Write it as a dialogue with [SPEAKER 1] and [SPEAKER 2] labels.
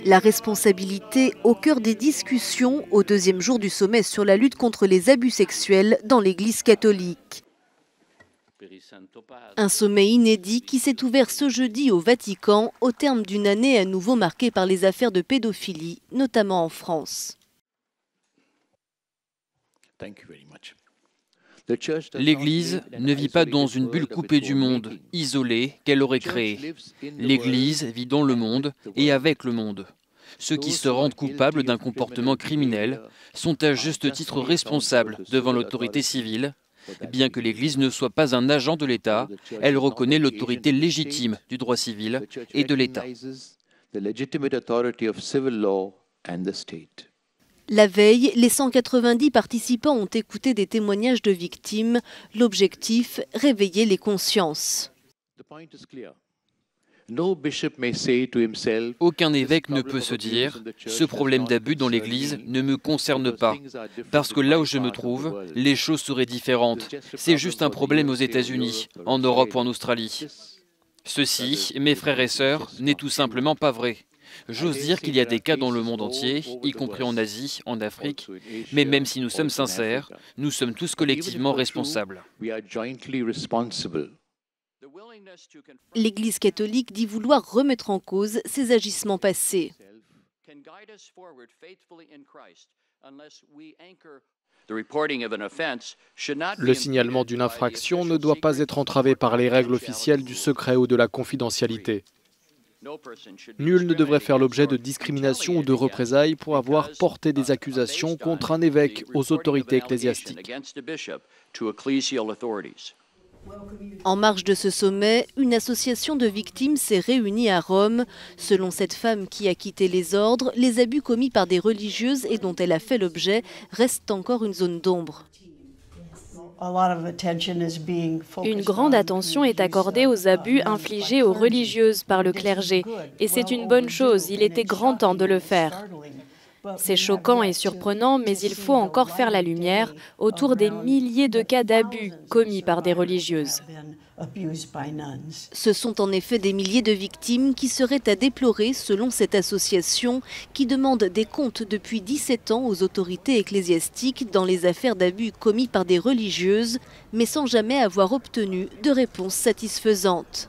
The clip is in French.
[SPEAKER 1] La responsabilité au cœur des discussions au deuxième jour du sommet sur la lutte contre les abus sexuels dans l'Église catholique. Un sommet inédit qui s'est ouvert ce jeudi au Vatican au terme d'une année à nouveau marquée par les affaires de pédophilie, notamment en France.
[SPEAKER 2] L'Église ne vit pas dans une bulle coupée du monde, isolée, qu'elle aurait créée. L'Église vit dans le monde et avec le monde. Ceux qui se rendent coupables d'un comportement criminel sont à juste titre responsables devant l'autorité civile. Bien que l'Église ne soit pas un agent de l'État, elle reconnaît l'autorité légitime du droit civil et de l'État.
[SPEAKER 1] La veille, les 190 participants ont écouté des témoignages de victimes. L'objectif, réveiller les consciences.
[SPEAKER 2] Aucun évêque ne peut se dire « ce problème d'abus dans l'Église ne me concerne pas, parce que là où je me trouve, les choses seraient différentes. C'est juste un problème aux États-Unis, en Europe ou en Australie. » Ceci, mes frères et sœurs, n'est tout simplement pas vrai. J'ose dire qu'il y a des cas dans le monde entier, y compris en Asie, en Afrique, mais même si nous sommes sincères, nous sommes tous collectivement responsables.
[SPEAKER 1] L'Église catholique dit vouloir remettre en cause ses agissements passés.
[SPEAKER 3] Le signalement d'une infraction ne doit pas être entravé par les règles officielles du secret ou de la confidentialité. Nul ne devrait faire l'objet de discrimination ou de représailles pour avoir porté des accusations contre un évêque aux autorités ecclésiastiques.
[SPEAKER 1] En marge de ce sommet, une association de victimes s'est réunie à Rome. Selon cette femme qui a quitté les ordres, les abus commis par des religieuses et dont elle a fait l'objet restent encore une zone d'ombre.
[SPEAKER 4] Une grande attention est accordée aux abus infligés aux religieuses par le clergé. Et c'est une bonne chose, il était grand temps de le faire. C'est choquant et surprenant, mais il faut encore faire la lumière autour des milliers de cas d'abus commis par des religieuses.
[SPEAKER 1] Ce sont en effet des milliers de victimes qui seraient à déplorer selon cette association qui demande des comptes depuis 17 ans aux autorités ecclésiastiques dans les affaires d'abus commis par des religieuses, mais sans jamais avoir obtenu de réponse satisfaisante.